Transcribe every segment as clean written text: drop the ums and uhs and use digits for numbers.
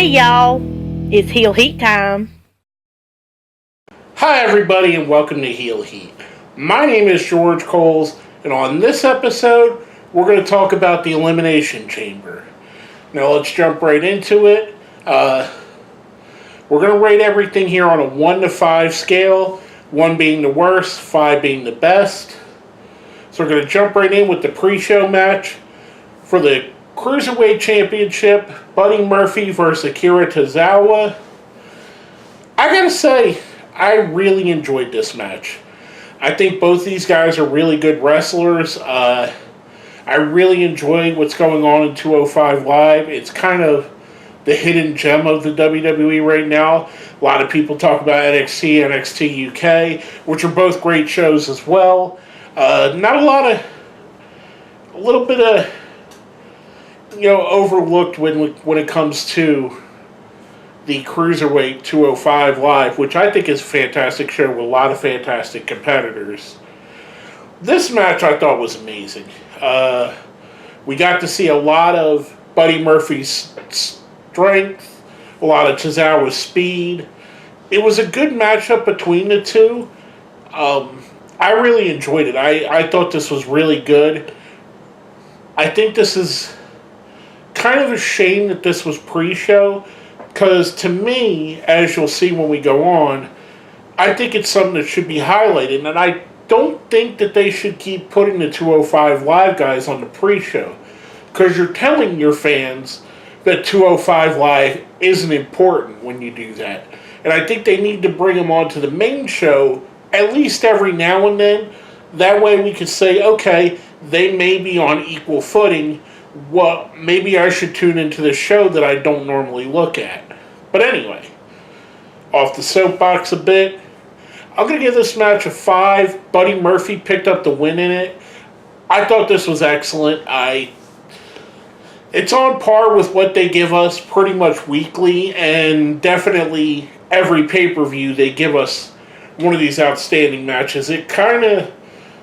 y'all, it's Heel Heat time. Hi everybody and welcome to Heel Heat. My name is George Coles, and on this episode, we're going to talk about the Elimination Chamber. Now let's jump right into it. We're going to rate everything here on a 1 to 5 scale, 1 being the worst, 5 being the best. So we're going to jump right in with the pre-show match for the Cruiserweight Championship, Buddy Murphy versus Akira Tozawa. I gotta say, I really enjoyed this match. I think both these guys are really good wrestlers. I really enjoy what's going on in 205 Live. It's kind of the hidden gem of the WWE right now. A lot of people talk about NXT, NXT UK, which are both great shows as well. A little bit of overlooked when it comes to the Cruiserweight 205 Live, which I think is a fantastic show with a lot of fantastic competitors. This match I thought was amazing. We got to see a lot of Buddy Murphy's strength, a lot of Tozawa's speed. It was a good matchup between the two. I really enjoyed it. I thought this was really good. I think this is kind of a shame that this was pre-show, because to me, as you'll see when we go on, I think it's something that should be highlighted, and I don't think that they should keep putting the 205 Live guys on the pre-show, because you're telling your fans that 205 Live isn't important when you do that. And I think they need to bring them onto the main show at least every now and then. That way we could say, okay, they may be on equal footing. Well, maybe I should tune into the show that I don't normally look at. But anyway, off the soapbox a bit, I'm going to give this match a 5. Buddy Murphy picked up the win in it. I thought this was excellent. It's on par with what they give us pretty much weekly, and definitely every pay-per-view they give us one of these outstanding matches. It kind of,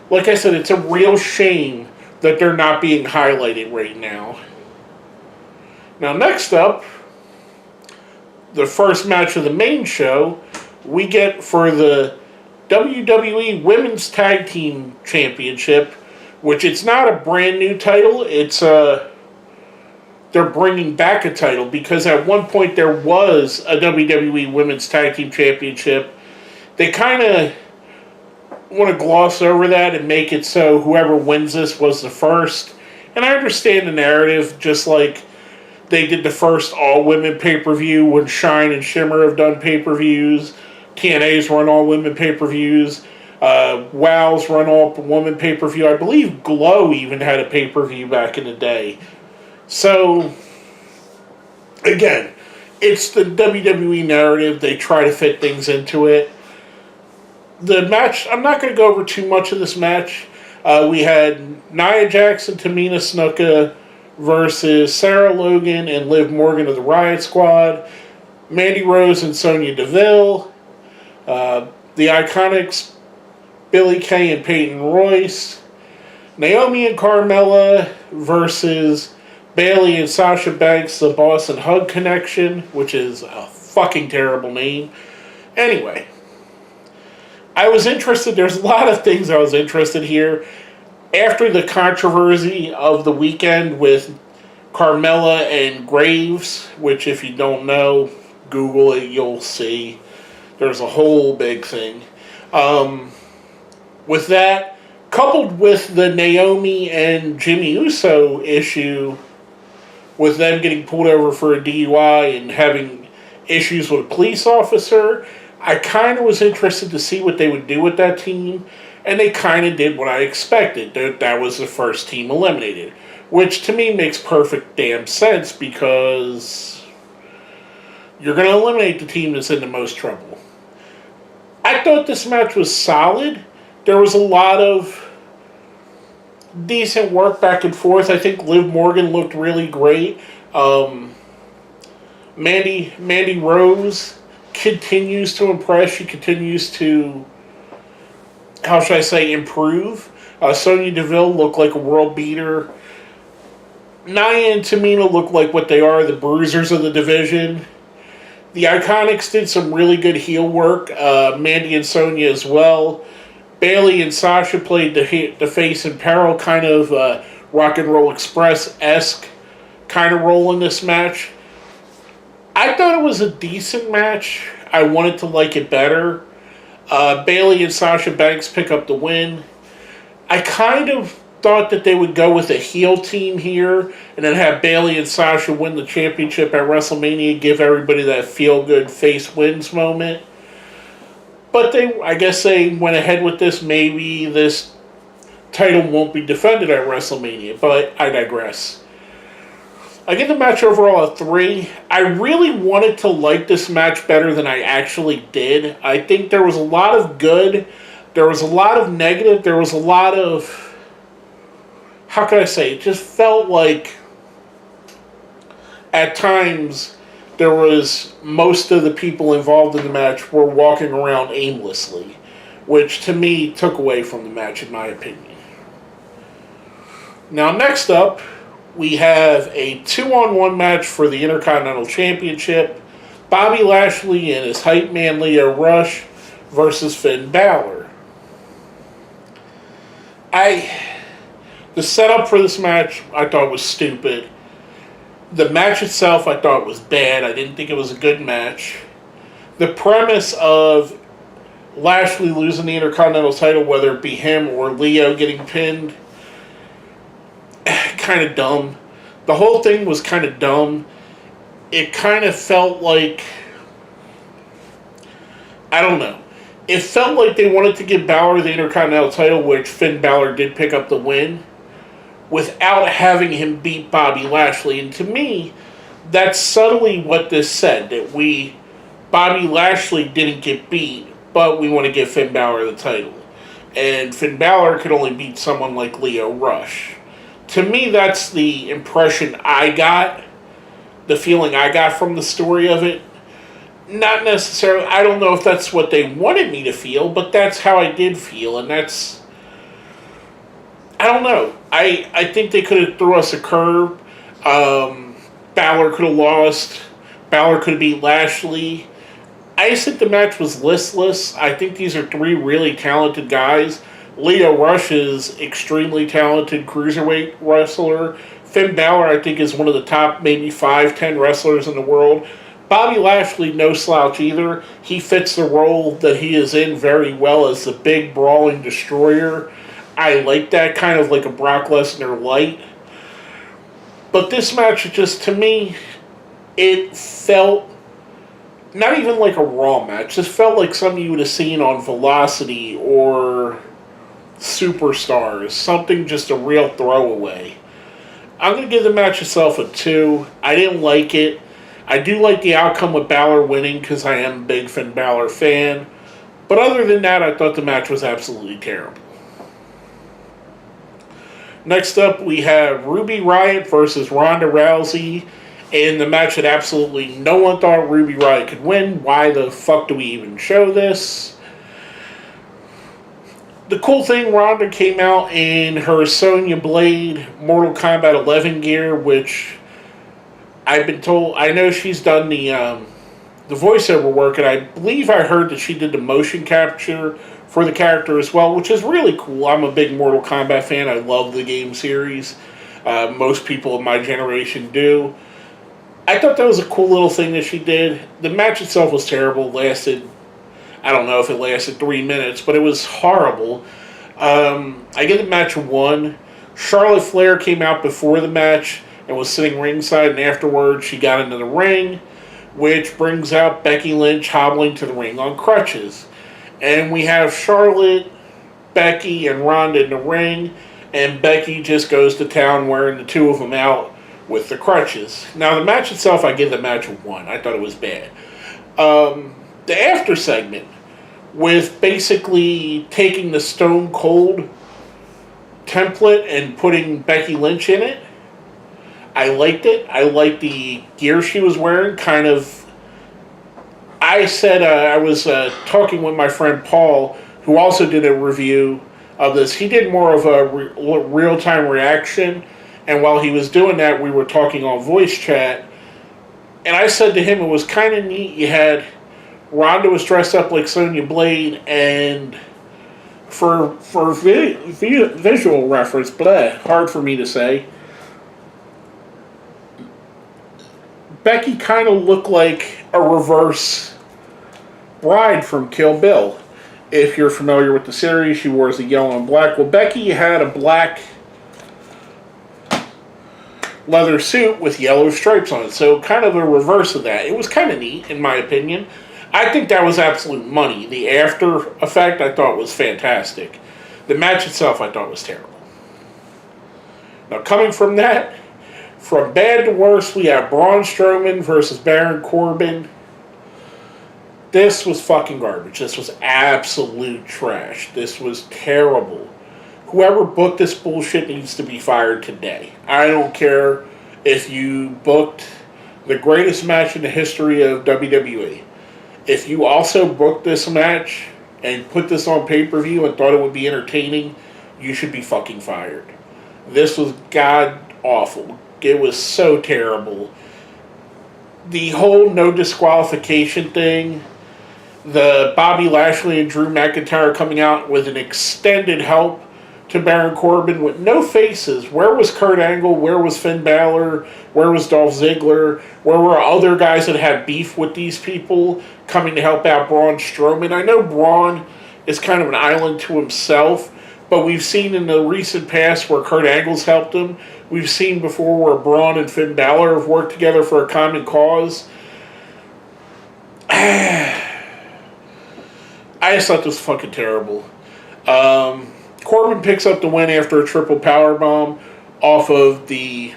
like I said, it's a real shame that they're not being highlighted right now. Now, next up, the first match of the main show, we get for the WWE Women's Tag Team Championship, which it's not a brand new title. It's they're bringing back a title, because at one point there was a WWE Women's Tag Team Championship. They kind of want to gloss over that and make it so whoever wins this was the first. And I understand the narrative, just like they did the first all-women pay-per-view when Shine and Shimmer have done pay-per-views. TNA's run all-women pay-per-views. WOW's run all-women pay-per-view. I believe Glow even had a pay-per-view back in the day. So, again, it's the WWE narrative. They try to fit things into it. The match, I'm not going to go over too much of this match. We had Nia Jax, Tamina Snuka versus Sarah Logan and Liv Morgan of the Riott Squad. Mandy Rose and Sonya Deville. The IIconics, Billie Kay and Peyton Royce. Naomi and Carmella versus Bayley and Sasha Banks, the Boss and Hug Connection, which is a fucking terrible name. Anyway, I was interested. There's a lot of things I was interested here. After the controversy of the weekend with Carmella and Graves, which if you don't know, Google it, you'll see. There's a whole big thing. With that, coupled with the Naomi and Jimmy Uso issue, with them getting pulled over for a DUI and having issues with a police officer, I kind of was interested to see what they would do with that team, and they kind of did what I expected. That was the first team eliminated, which to me makes perfect damn sense, because you're going to eliminate the team that's in the most trouble. I thought this match was solid. There was a lot of decent work back and forth. I think Liv Morgan looked really great. Mandy Rose continues to impress. She continues to, how should I say, improve. Sonya Deville looked like a world beater. Nia and Tamina look like what they are, the bruisers of the division. The IIconics did some really good heel work. Mandy and Sonya as well. Bayley and Sasha played the face and peril, kind of Rock and Roll Express-esque kind of role in this match. I thought it was a decent match. I wanted to like it better. Bayley and Sasha Banks pick up the win. I kind of thought that they would go with a heel team here and then have Bayley and Sasha win the championship at WrestleMania, give everybody that feel-good face wins moment. But I guess they went ahead with this. Maybe this title won't be defended at WrestleMania, but I digress. I give the match overall a 3. I really wanted to like this match better than I actually did. I think there was a lot of good. There was a lot of negative. There was a lot of... How can I say? It just felt like at times there was most of the people involved in the match were walking around aimlessly, which to me took away from the match in my opinion. Now next up, we have a 2-on-1 match for the Intercontinental Championship. Bobby Lashley and his hype man Lio Rush versus Finn Bálor. The setup for this match I thought was stupid. The match itself I thought was bad. I didn't think it was a good match. The premise of Lashley losing the Intercontinental title, whether it be him or Lio getting pinned, kind of dumb. The whole thing was kind of dumb. It kind of felt like... I don't know. It felt like they wanted to give Bálor the Intercontinental title, which Finn Bálor did pick up the win, without having him beat Bobby Lashley. And to me, that's subtly what this said. That Bobby Lashley didn't get beat, but we want to give Finn Bálor the title. And Finn Bálor could only beat someone like Lio Rush. To me, that's the impression I got, the feeling I got from the story of it. Not necessarily, I don't know if that's what they wanted me to feel, but that's how I did feel, and that's... I don't know. I think they could have threw us a curve. Bálor could have lost. Bálor could have beat Lashley. I just think the match was listless. I think these are 3 really talented guys. Lio Rush is extremely talented cruiserweight wrestler. Finn Bálor, I think, is one of the top maybe 5-10 wrestlers in the world. Bobby Lashley, no slouch either. He fits the role that he is in very well as the big brawling destroyer. I like that, kind of like a Brock Lesnar light. But this match, just to me, it felt not even like a Raw match. It just felt like something you would have seen on Velocity or Superstars. Something just a real throwaway. I'm going to give the match itself a 2. I didn't like it. I do like the outcome with Bálor winning because I am a big Finn Bálor fan. But other than that, I thought the match was absolutely terrible. Next up, we have Ruby Riott versus Ronda Rousey. In the match that absolutely no one thought Ruby Riott could win. Why the fuck do we even show this? The cool thing, Ronda came out in her Sonya Blade Mortal Kombat 11 gear, which I've been told... I know she's done the voiceover work, and I believe I heard that she did the motion capture for the character as well, which is really cool. I'm a big Mortal Kombat fan. I love the game series. Most people of my generation do. I thought that was a cool little thing that she did. The match itself was terrible. I don't know if it lasted 3 minutes, but it was horrible. I give the match a 1. Charlotte Flair came out before the match and was sitting ringside, and afterwards she got into the ring, which brings out Becky Lynch hobbling to the ring on crutches. And we have Charlotte, Becky, and Ronda in the ring, and Becky just goes to town wearing the 2 of them out with the crutches. Now, the match itself, I give the match a 1. I thought it was bad. The after segment, with basically taking the Stone Cold template and putting Becky Lynch in it, I liked it. I liked the gear she was wearing, kind of... I said I was talking with my friend Paul, who also did a review of this. He did more of a real-time reaction, and while he was doing that, we were talking on voice chat. And I said to him, it was kind of neat. You had Ronda was dressed up like Sonya Blade, and for visual reference, hard for me to say, Becky kind of looked like a reverse bride from Kill Bill. If you're familiar with the series, she wears the yellow and black. Well, Becky had a black leather suit with yellow stripes on it, so kind of a reverse of that. It was kind of neat, in my opinion. I think that was absolute money. The after effect I thought was fantastic. The match itself I thought was terrible. Now, coming from that, from bad to worse, we have Braun Strowman versus Baron Corbin. This was fucking garbage. This was absolute trash. This was terrible. Whoever booked this bullshit needs to be fired today. I don't care if you booked the greatest match in the history of WWE. If you also booked this match and put this on pay-per-view and thought it would be entertaining, you should be fucking fired. This was god awful. It was so terrible. The whole no disqualification thing, the Bobby Lashley and Drew McIntyre coming out with an extended help to Baron Corbin with no faces. Where was Kurt Angle? Where was Finn Balor? Where was Dolph Ziggler? Where were other guys that had beef with these people coming to help out Braun Strowman? I know Braun is kind of an island to himself, but we've seen in the recent past where Kurt Angle's helped him. We've seen before where Braun and Finn Balor have worked together for a common cause. I just thought this was fucking terrible. Corbin picks up the win after a triple powerbomb off of the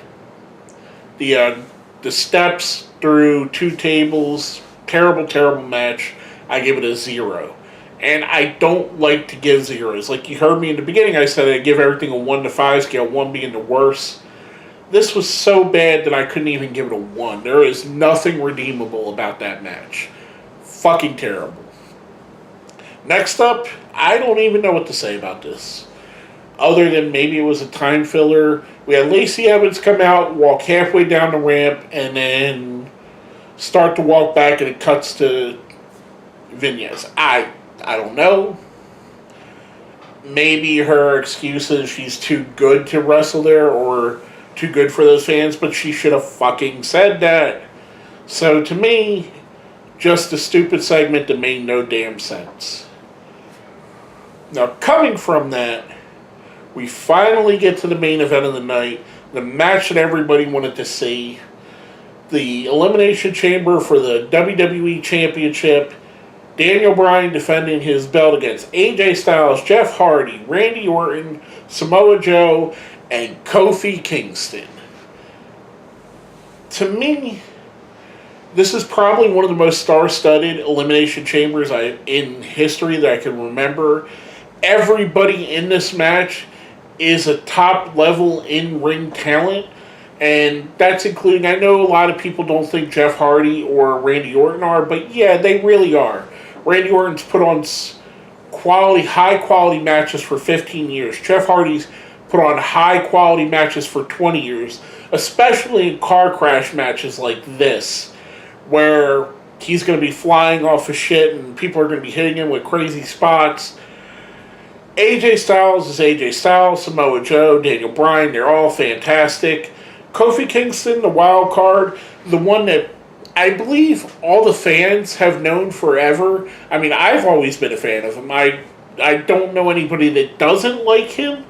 steps through two tables. Terrible match. I give it a 0. And I don't like to give zeros. Like you heard me in the beginning, I said I give everything a 1 to 5 scale, 1 being the worst. This was so bad that I couldn't even give it a 1. There is nothing redeemable about that match. Fucking terrible. Next up, I don't even know what to say about this. Other than maybe it was a time filler. We had Lacey Evans come out, walk halfway down the ramp, and then start to walk back, and it cuts to vignettes. I don't know. Maybe her excuse is she's too good to wrestle there or too good for those fans, but she should have fucking said that. So to me, just a stupid segment that made no damn sense. Now, coming from that, we finally get to the main event of the night, the match that everybody wanted to see. The Elimination Chamber for the WWE Championship. Daniel Bryan defending his belt against AJ Styles, Jeff Hardy, Randy Orton, Samoa Joe, and Kofi Kingston. To me, this is probably one of the most star-studded Elimination Chambers in history that I can remember. Everybody in this match is a top-level in-ring talent, and that's including, I know a lot of people don't think Jeff Hardy or Randy Orton are, but yeah, they really are. Randy Orton's put on high-quality matches for 15 years. Jeff Hardy's put on high-quality matches for 20 years, especially in car crash matches like this, where he's going to be flying off of shit and people are going to be hitting him with crazy spots. AJ Styles is AJ Styles, Samoa Joe, Daniel Bryan, they're all fantastic. Kofi Kingston, the wild card, the one that I believe all the fans have known forever. I mean, I've always been a fan of him. I don't know anybody that doesn't like him.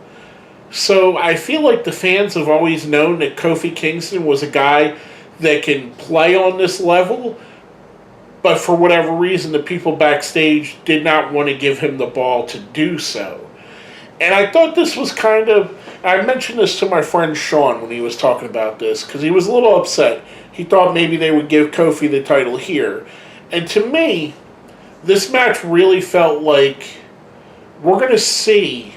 So I feel like the fans have always known that Kofi Kingston was a guy that can play on this level. But for whatever reason, the people backstage did not want to give him the ball to do so. And I thought this was kind of... I mentioned this to my friend Sean when he was talking about this, because he was a little upset. He thought maybe they would give Kofi the title here. And to me, this match really felt like we're going to see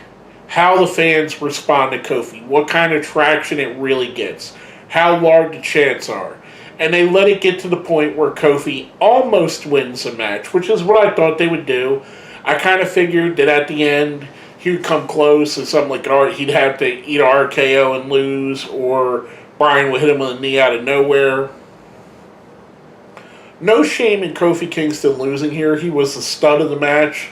how the fans respond to Kofi, what kind of traction it really gets, how large the chants are. And they let it get to the point where Kofi almost wins the match, which is what I thought they would do. I kind of figured that at the end, he would come close and something like he'd have to eat RKO and lose, or Bryan would hit him with a knee out of nowhere. no shame in Kofi Kingston losing here. He was the stud of the match.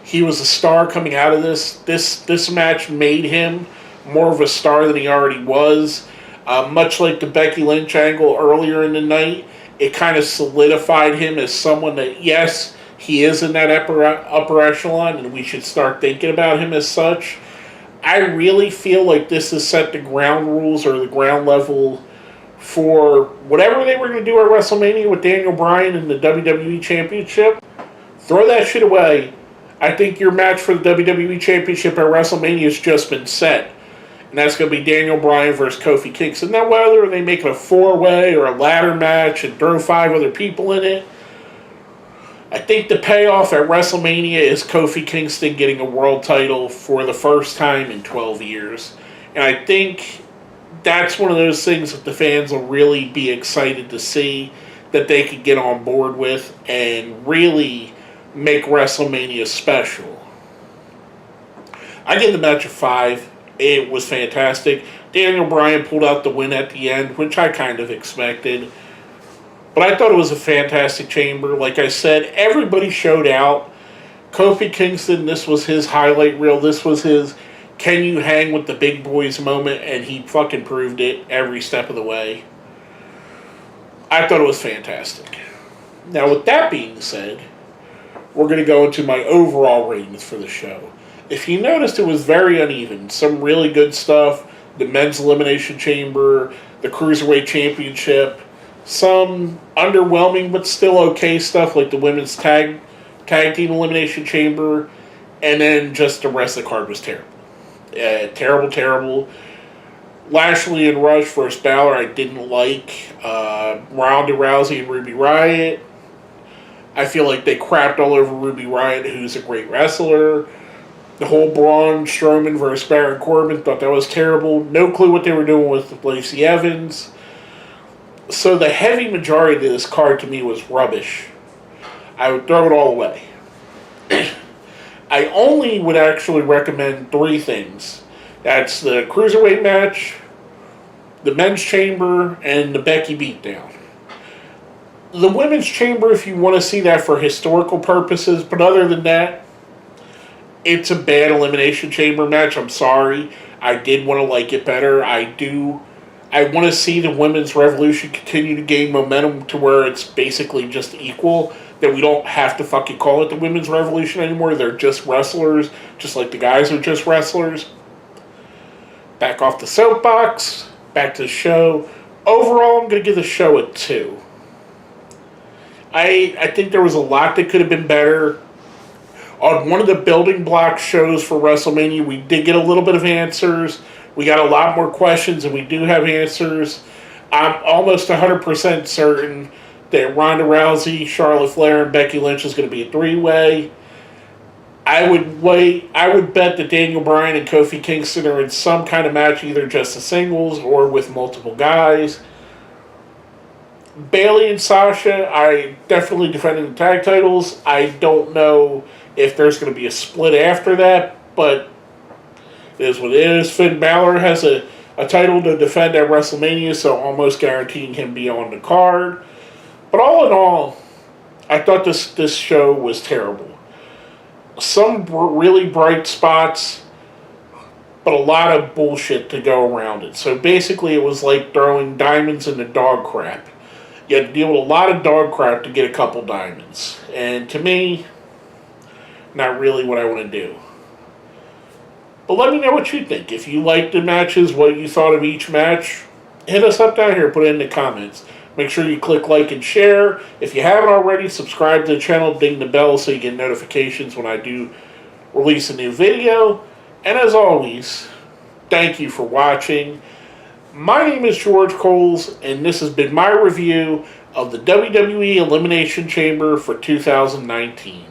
He was a star coming out of this. This match made him more of a star than he already was. Much like the Becky Lynch angle earlier in the night, it kind of solidified him as someone that, yes, he is in that upper echelon, and we should start thinking about him as such. I really feel like this has set the ground rules or the ground level for whatever they were going to do at WrestleMania with Daniel Bryan and the WWE Championship. Throw that shit away. I think your match for the WWE Championship at WrestleMania has just been set. And that's going to be Daniel Bryan versus Kofi Kingston. Now, whether they make it a 4-way or a ladder match and throw 5 other people in it, I think the payoff at WrestleMania is Kofi Kingston getting a world title for the first time in 12 years. And I think that's one of those things that the fans will really be excited to see, that they could get on board with and really make WrestleMania special. I give the match a 5. It was fantastic. Daniel Bryan pulled out the win at the end, which I kind of expected. But I thought it was a fantastic chamber. Like I said, everybody showed out. Kofi Kingston, this was his highlight reel. This was his can you hang with the big boys moment, and he fucking proved it every step of the way. I thought it was fantastic. Now, with that being said, we're going to go into my overall ratings for the show. If you noticed, it was very uneven. Some really good stuff. The Men's Elimination Chamber, the Cruiserweight Championship. Some underwhelming but still okay stuff like the Women's Tag Team Elimination Chamber. And then just the rest of the card was terrible. Terrible. Lashley and Rush versus Bálor I didn't like. Ronda Rousey and Ruby Riott. I feel like they crapped all over Ruby Riott, who's a great wrestler. The whole Braun, Strowman versus Baron Corbin, thought that was terrible. No clue what they were doing with Lacey Evans. So the heavy majority of this card to me was rubbish. I would throw it all away. I only would actually recommend 3 things. That's the Cruiserweight match, the Men's Chamber, and the Becky Beatdown. The Women's Chamber, if you want to see that for historical purposes, but other than that, it's a bad Elimination Chamber match. I'm sorry. I did want to like it better. I want to see the Women's Revolution continue to gain momentum to where it's basically just equal. That we don't have to fucking call it the Women's Revolution anymore. They're just wrestlers, just like the guys are just wrestlers. Back off the soapbox. Back to the show. Overall, I'm going to give the show a 2. I think there was a lot that could have been better. On one of the building block shows for WrestleMania, we did get a little bit of answers. We got a lot more questions, and we do have answers. I'm almost 100% certain that Ronda Rousey, Charlotte Flair, and Becky Lynch is going to be a 3-way. I would bet that Daniel Bryan and Kofi Kingston are in some kind of match, either just a singles or with multiple guys. Bayley and Sasha, I definitely defended the tag titles. I don't know if there's going to be a split after that, but it is what it is. Finn Bálor has a title to defend at WrestleMania, so almost guaranteeing him be on the card. But all in all, I thought this show was terrible. Some really bright spots, but a lot of bullshit to go around it. So basically it was like throwing diamonds into dog crap. You had to deal with a lot of dog crap to get a couple diamonds. And to me, not really what I want to do. But let me know what you think. If you liked the matches, what you thought of each match, hit us up down here, put it in the comments. Make sure you click like and share. If you haven't already, subscribe to the channel, ding the bell so you get notifications when I do release a new video. And as always, thank you for watching. My name is George Coles, and this has been my review of the WWE Elimination Chamber for 2019.